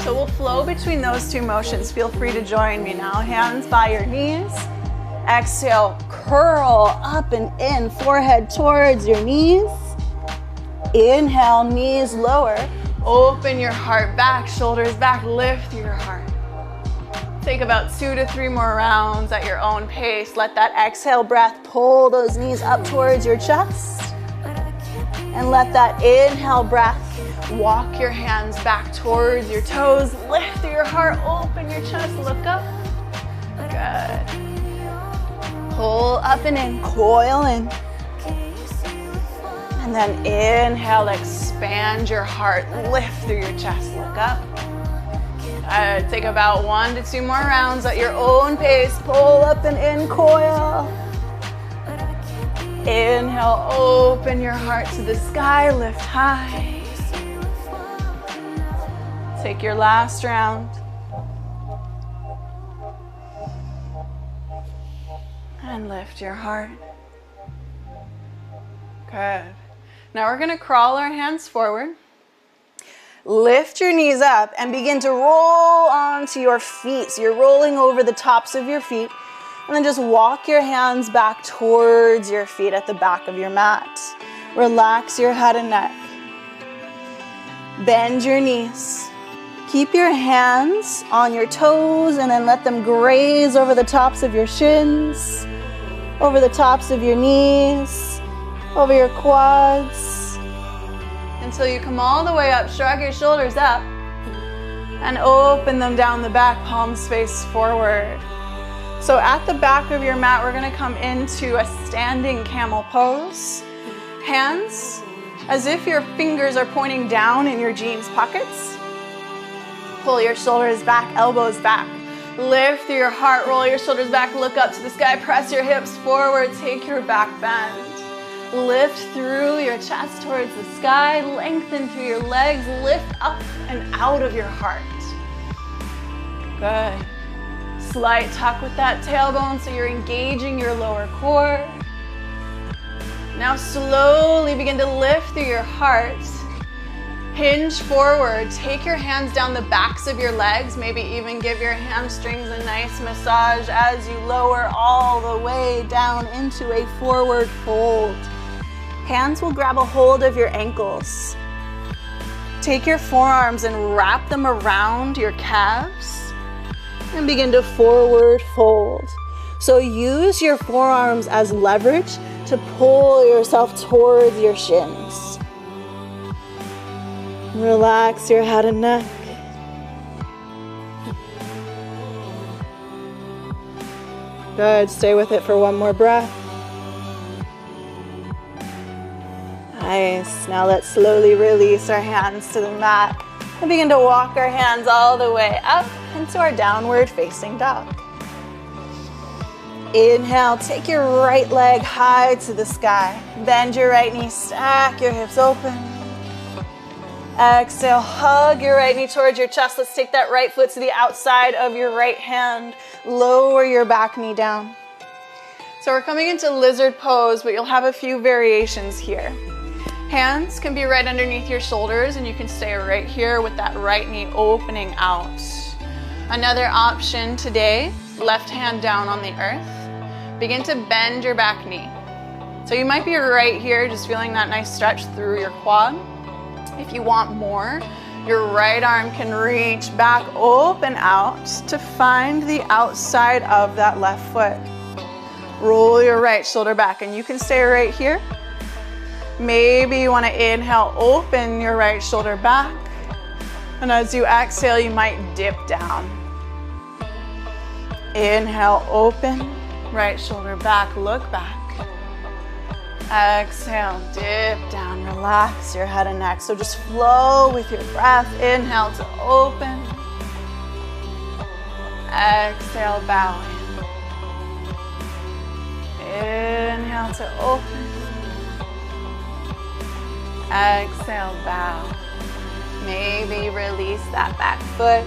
So we'll flow between those two motions. Feel free to join me now. Hands by your knees. Exhale, curl up and in, forehead towards your knees. Inhale, knees lower. Open your heart back, shoulders back, lift your heart. Take about 2 to 3 more rounds at your own pace. Let that exhale breath pull those knees up towards your chest. And let that inhale breath walk your hands back towards your toes. Lift your heart, open your chest, look up. Good. Pull up and in, coil in. And then inhale, expand your heart, lift through your chest, look up. Take about 1 to 2 more rounds at your own pace. Pull up and in, coil. Inhale, open your heart to the sky, lift high. Take your last round. And lift your heart. Good. Now we're going to crawl our hands forward. Lift your knees up and begin to roll onto your feet. So you're rolling over the tops of your feet. And then just walk your hands back towards your feet at the back of your mat. Relax your head and neck. Bend your knees. Keep your hands on your toes and then let them graze over the tops of your shins, over the tops of your knees, over your quads. Until you come all the way up, shrug your shoulders up and open them down the back, palms face forward. So at the back of your mat, we're going to come into a standing camel pose. Hands as if your fingers are pointing down in your jeans pockets. Pull your shoulders back, elbows back. Lift through your heart, roll your shoulders back, look up to the sky, press your hips forward, take your back bend. Lift through your chest towards the sky, lengthen through your legs, lift up and out of your heart. Good. Slight tuck with that tailbone so you're engaging your lower core. Now slowly begin to lift through your heart. Hinge forward, take your hands down the backs of your legs, maybe even give your hamstrings a nice massage as you lower all the way down into a forward fold. Hands will grab a hold of your ankles. Take your forearms and wrap them around your calves and begin to forward fold. So use your forearms as leverage to pull yourself towards your shins. Relax your head and neck. Good, stay with it for one more breath. Nice, now let's slowly release our hands to the mat and begin to walk our hands all the way up into our downward facing dog. Inhale, take your right leg high to the sky. Bend your right knee, stack your hips open. Exhale, hug your right knee towards your chest. Let's take that right foot to the outside of your right hand. Lower your back knee down. So we're coming into lizard pose, but you'll have a few variations here. Hands can be right underneath your shoulders and you can stay right here with that right knee opening out. Another option today, left hand down on the earth. Begin to bend your back knee. So you might be right here, just feeling that nice stretch through your quad. If you want more, your right arm can reach back, open out to find the outside of that left foot. Roll your right shoulder back and you can stay right here. Maybe you want to inhale, open your right shoulder back. And as you exhale, you might dip down. Inhale, open, right shoulder back, look back. Exhale, dip down, relax your head and neck. So just flow with your breath. Inhale to open. Exhale, bow in. Inhale to open. Exhale, bow. Maybe release that back foot.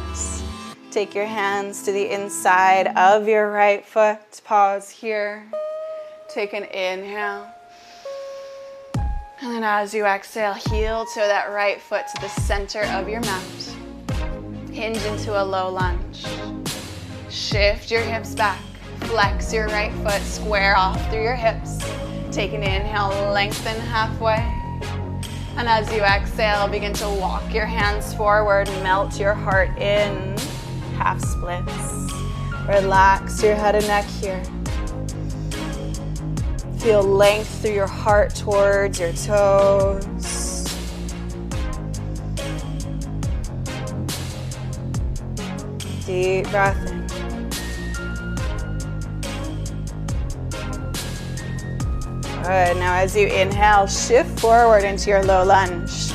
Take your hands to the inside of your right foot. Pause here. Take an inhale. And then as you exhale, heel toe that right foot to the center of your mat. Hinge into a low lunge. Shift your hips back. Flex your right foot, square off through your hips. Take an inhale, lengthen halfway. And as you exhale, begin to walk your hands forward, melt your heart in, half splits. Relax your head and neck here. Feel length through your heart towards your toes. Deep breath in. Good. Now as you inhale, shift forward into your low lunge.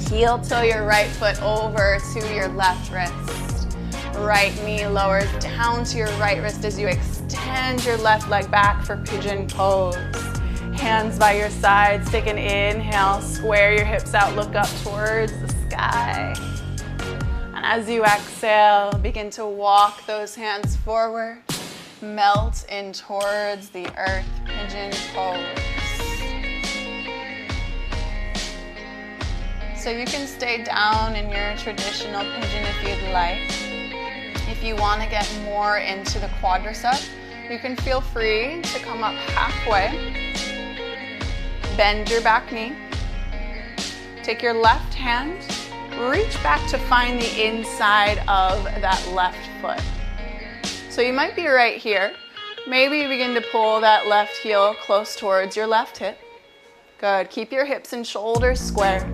Heel toe your right foot over to your left wrist. Right knee lowers down to your right wrist as you extend your left leg back for pigeon pose. Hands by your sides. Take an inhale. Square your hips out. Look up towards the sky. And as you exhale, begin to walk those hands forward. Melt in towards the earth, pigeon pose. So you can stay down in your traditional pigeon if you'd like. If you want to get more into the quadricep, you can feel free to come up halfway. Bend your back knee. Take your left hand, reach back to find the inside of that left foot. So you might be right here. Maybe you begin to pull that left heel close towards your left hip. Good. Keep your hips and shoulders square.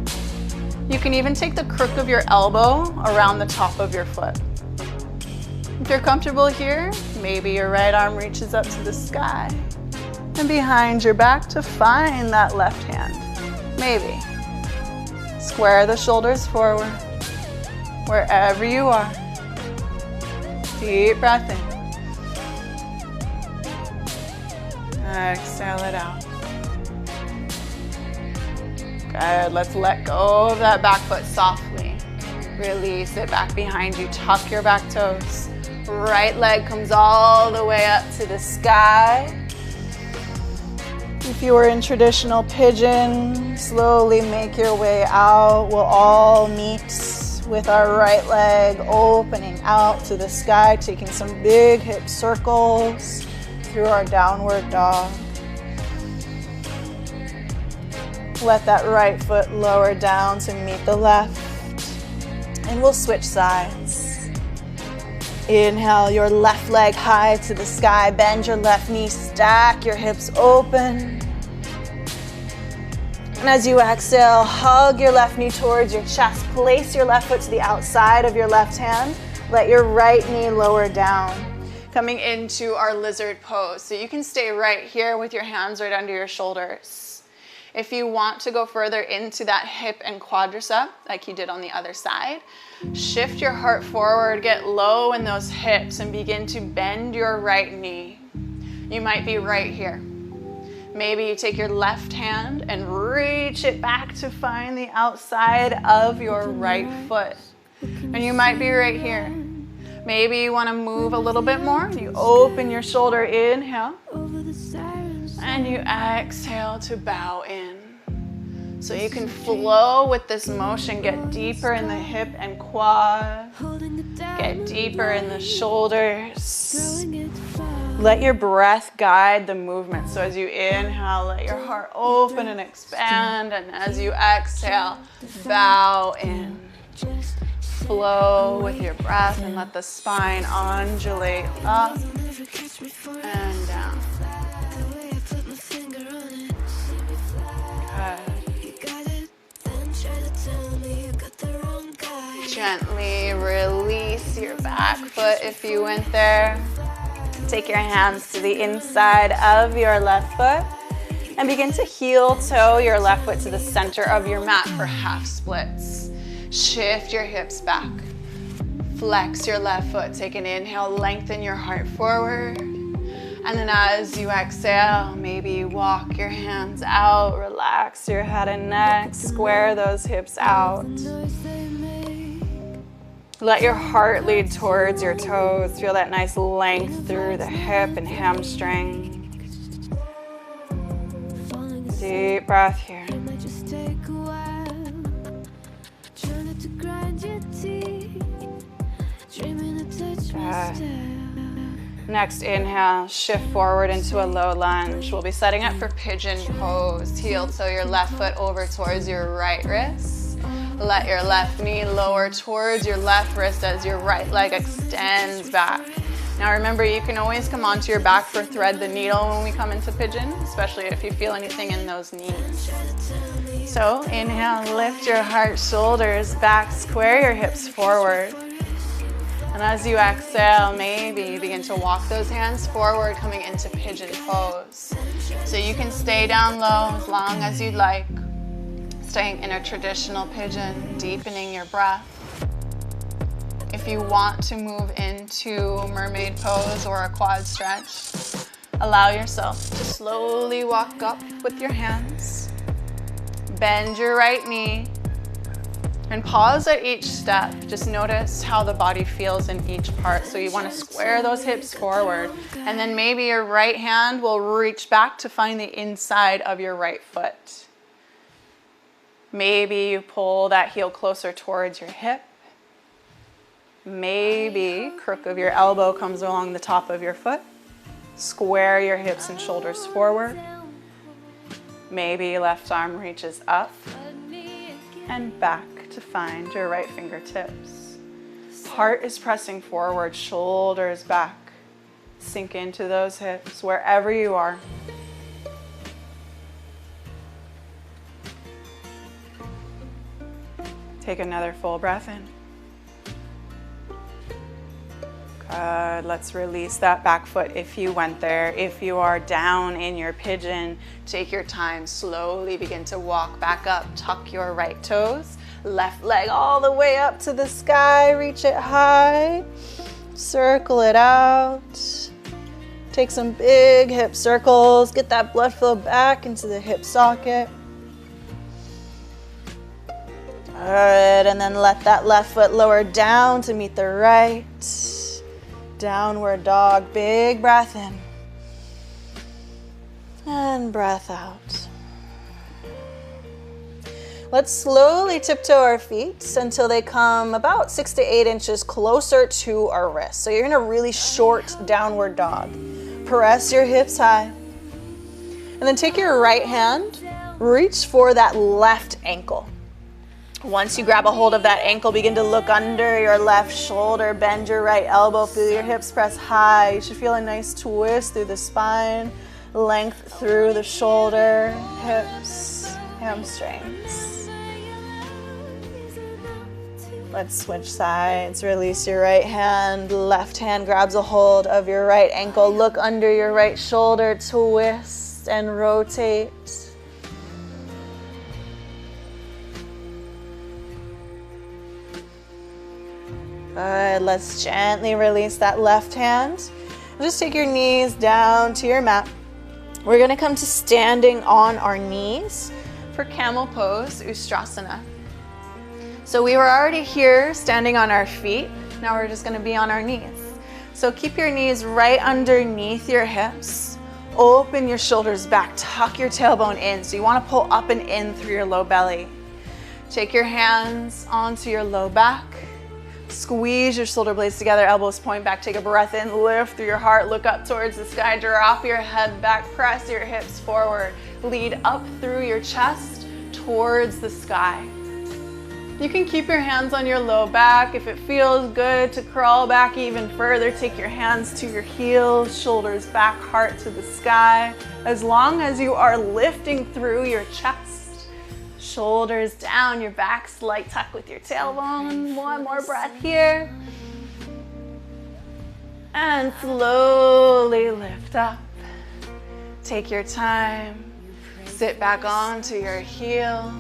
You can even take the crook of your elbow around the top of your foot. If you're comfortable here, maybe your right arm reaches up to the sky and behind your back to find that left hand. Maybe. Square the shoulders forward wherever you are. Deep breath in. Exhale it out. Good. Let's let go of that back foot softly. Release it back behind you. Tuck your back toes. Right leg comes all the way up to the sky. If you were in traditional pigeon, slowly make your way out. We'll all meet with our right leg opening out to the sky, taking some big hip circles through our downward dog. Let that right foot lower down to meet the left. And we'll switch sides. Inhale your left leg high to the sky. Bend your left knee, stack your hips open. And as you exhale, hug your left knee towards your chest. Place your left foot to the outside of your left hand. Let your right knee lower down. Coming into our lizard pose. So you can stay right here with your hands right under your shoulders. If you want to go further into that hip and quadricep, like you did on the other side, shift your heart forward, get low in those hips, and begin to bend your right knee. You might be right here. Maybe you take your left hand and reach it back to find the outside of your right foot. And you might be right here. Maybe you want to move a little bit more. You open your shoulder, inhale. And you exhale to bow in. So you can flow with this motion, get deeper in the hip and quad, get deeper in the shoulders. Let your breath guide the movement. So as you inhale, let your heart open and expand. And as you exhale, bow in. Flow with your breath and let the spine undulate up and down. Gently release your back foot if you went there. Take your hands to the inside of your left foot and begin to heel toe your left foot to the center of your mat for half splits. Shift your hips back. Flex your left foot. Take an inhale, lengthen your heart forward. And then as you exhale, maybe walk your hands out, relax your head and neck, square those hips out. Let your heart lead towards your toes. Feel that nice length through the hip and hamstring. Deep breath here. take a while. Try not to grind your teeth. Dreaming to touch my step. Next inhale, shift forward into a low lunge. We'll be setting up for pigeon pose. Heel toe your left foot over towards your right wrist. Let your left knee lower towards your left wrist as your right leg extends back. Now remember, you can always come onto your back for thread the needle when we come into pigeon, especially if you feel anything in those knees. So inhale, lift your heart, shoulders back, square your hips forward. And as you exhale, maybe begin to walk those hands forward, coming into pigeon pose. So you can stay down low as long as you'd like, staying in a traditional pigeon, deepening your breath. If you want to move into mermaid pose or a quad stretch, allow yourself to slowly walk up with your hands. Bend your right knee. And pause at each step. Just notice how the body feels in each part. So you want to square those hips forward. And then maybe your right hand will reach back to find the inside of your right foot. Maybe you pull that heel closer towards your hip. Maybe crook of your elbow comes along the top of your foot. Square your hips and shoulders forward. Maybe left arm reaches up and back to find your right fingertips. Heart is pressing forward, shoulders back. Sink into those hips wherever you are. Take another full breath in. Good. Let's release that back foot if you went there. If you are down in your pigeon, take your time. Slowly begin to walk back up. Tuck your right toes. Left leg all the way up to the sky. Reach it high. Circle it out. Take some big hip circles. Get that blood flow back into the hip socket. Good. And then let that left foot lower down to meet the right. Downward dog. Big breath in. And breath out. Let's slowly tiptoe our feet until they come about 6 to 8 inches closer to our wrists. So you're in a really short downward dog. Press your hips high. And then take your right hand, reach for that left ankle. Once you grab a hold of that ankle, begin to look under your left shoulder, bend your right elbow, feel your hips press high. You should feel a nice twist through the spine, length through the shoulder, hips, hamstrings. Let's switch sides. Release your right hand. Left hand grabs a hold of your right ankle. Look under your right shoulder. Twist and rotate. Good. Let's gently release that left hand. Just take your knees down to your mat. We're going to come to standing on our knees for camel pose, Ustrasana. So we were already here standing on our feet. Now we're just going to be on our knees. So keep your knees right underneath your hips. Open your shoulders back. Tuck your tailbone in. So you want to pull up and in through your low belly. Take your hands onto your low back. Squeeze your shoulder blades together. Elbows point back. Take a breath in. Lift through your heart. Look up towards the sky. Drop your head back. Press your hips forward. Lead up through your chest towards the sky. You can keep your hands on your low back. If it feels good to crawl back even further, take your hands to your heels, shoulders back, heart to the sky. As long as you are lifting through your chest, shoulders down, your back slight tuck with your tailbone. One more breath here. And slowly lift up. Take your time. Sit back onto your heels.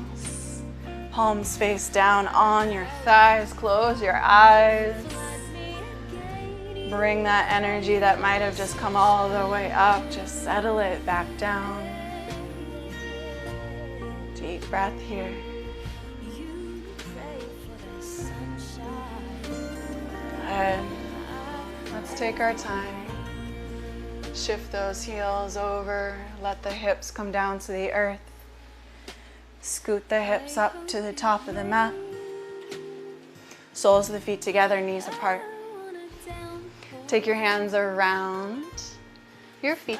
Palms face down on your thighs. Close your eyes. Bring that energy that might have just come all the way up. Just settle it back down. Deep breath here. Good. Let's take our time. Shift those heels over. Let the hips come down to the earth. Scoot the hips up to the top of the mat. Soles of the feet together, knees apart. Take your hands around your feet.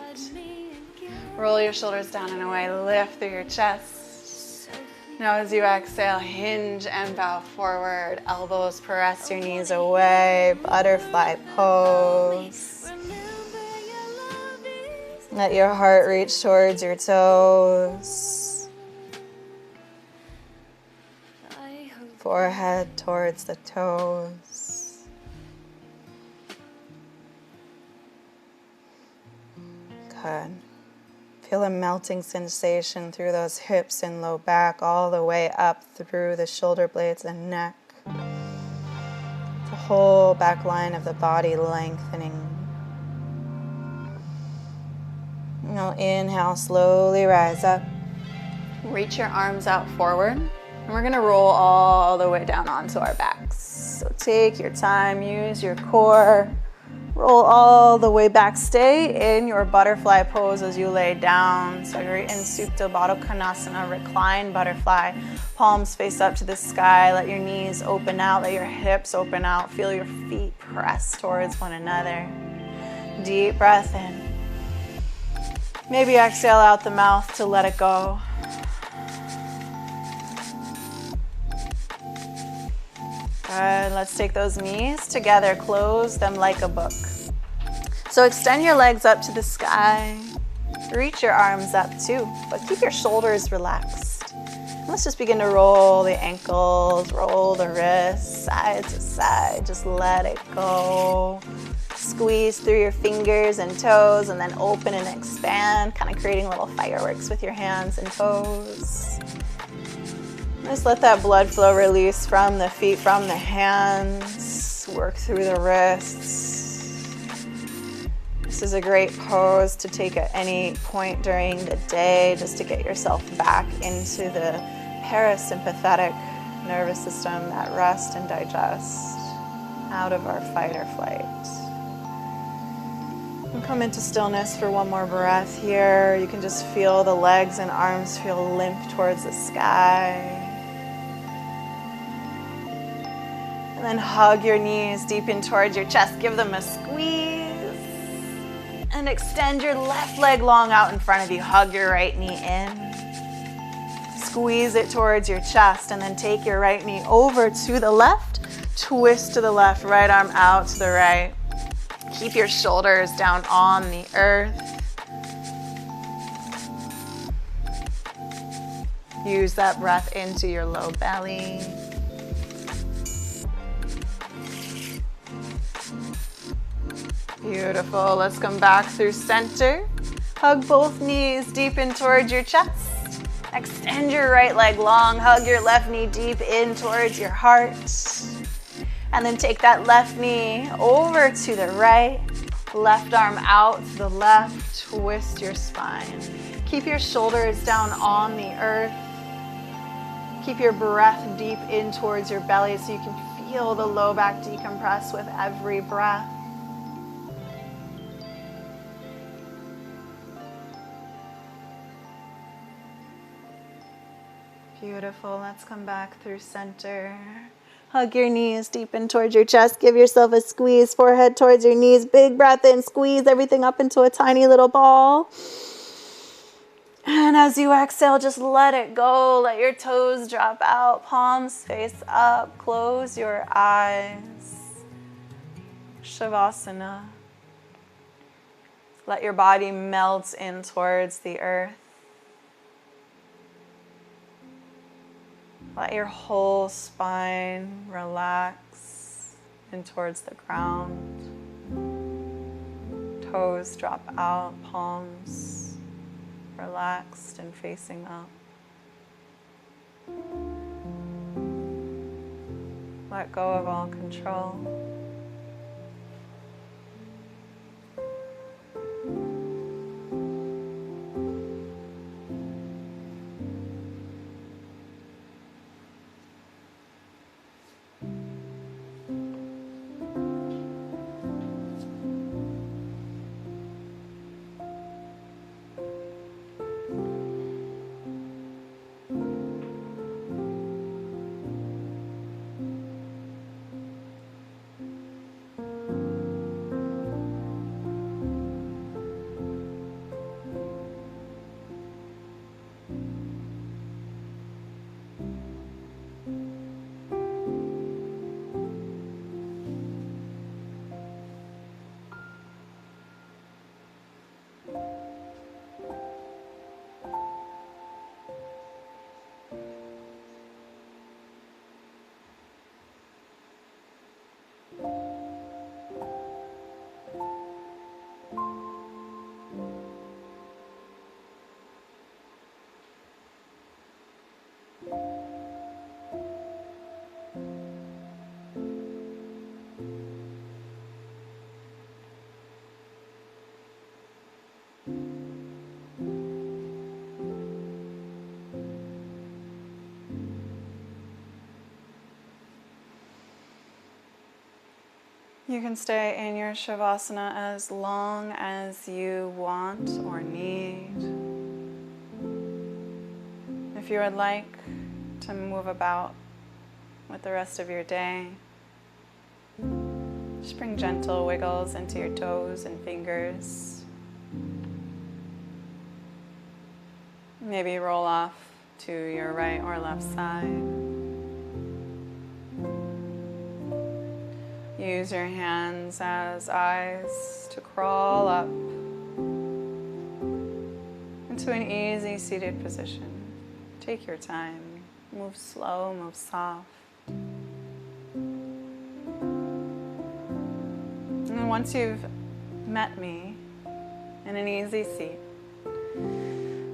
Roll your shoulders down and away. Lift through your chest. Now as you exhale, hinge and bow forward. Elbows press your knees away. Butterfly pose. Let your heart reach towards your toes. Forehead towards the toes. Good. Feel a melting sensation through those hips and low back, all the way up through the shoulder blades and neck. The whole back line of the body lengthening. Now inhale, slowly rise up. Reach your arms out forward. And we're going to roll all the way down onto our backs. So take your time, use your core. Roll all the way back. Stay in your butterfly pose as you lay down. So you're in Supta Baddha Konasana, recline butterfly. Palms face up to the sky. Let your knees open out. Let your hips open out. Feel your feet press towards one another. Deep breath in. Maybe exhale out the mouth to let it go. Good. Let's take those knees together. Close them like a book. So extend your legs up to the sky. Reach your arms up too, but keep your shoulders relaxed. Let's just begin to roll the ankles, roll the wrists, side to side. Just let it go. Squeeze through your fingers and toes and then open and expand, kind of creating little fireworks with your hands and toes. Just let that blood flow release from the feet, from the hands. Work through the wrists. This is a great pose to take at any point during the day, just to get yourself back into the parasympathetic nervous system, that rest and digest, out of our fight or flight. And come into stillness for one more breath here. You can just feel the legs and arms feel limp towards the sky. And then hug your knees deep in towards your chest. Give them a squeeze. And extend your left leg long out in front of you. Hug your right knee in. Squeeze it towards your chest. And then take your right knee over to the left. Twist to the left. Right arm out to the right. Keep your shoulders down on the earth. Use that breath into your low belly. Beautiful. Let's come back through center. Hug both knees deep in towards your chest. Extend your right leg long. Hug your left knee deep in towards your heart. And then take that left knee over to the right. Left arm out to the left. Twist your spine. Keep your shoulders down on the earth. Keep your breath deep in towards your belly so you can feel the low back decompress with every breath. Beautiful. Let's come back through center. Hug your knees deep in towards your chest. Give yourself a squeeze. Forehead towards your knees. Big breath in. Squeeze everything up into a tiny little ball. And as you exhale, just let it go. Let your toes drop out. Palms face up. Close your eyes. Shavasana. Let your body melt in towards the earth. Let your whole spine relax in towards the ground. Toes drop out, palms relaxed and facing up. Let go of all control. You can stay in your Shavasana as long as you want or need. If you would like to move about with the rest of your day, just bring gentle wiggles into your toes and fingers. Maybe roll off to your right or left side. Use your hands as eyes to crawl up into an easy seated position. Take your time. Move slow, move soft. And once you've met me in an easy seat,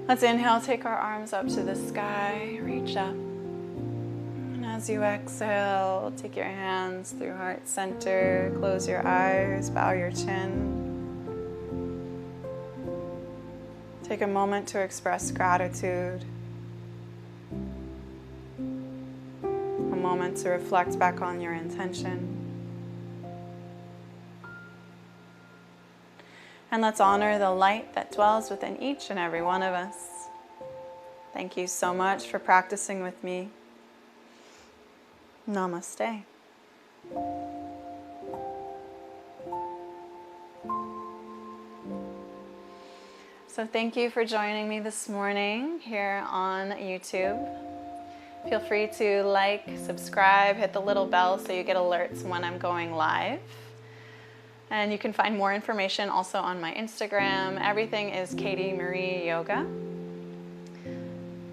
let's inhale, take our arms up to the sky, reach up. And as you exhale, take your hands through heart center, close your eyes, bow your chin. Take a moment to express gratitude. A moment to reflect back on your intention. And let's honor the light that dwells within each and every one of us. Thank you so much for practicing with me. Namaste. So thank you for joining me this morning here on YouTube. Feel free to like, subscribe, hit the little bell so you get alerts when I'm going live. And you can find more information also on my Instagram. Everything is Katie Marie Yoga.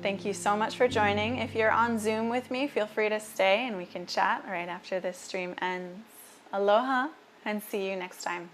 Thank you so much for joining. If you're on Zoom with me, feel free to stay and we can chat right after this stream ends. Aloha and see you next time.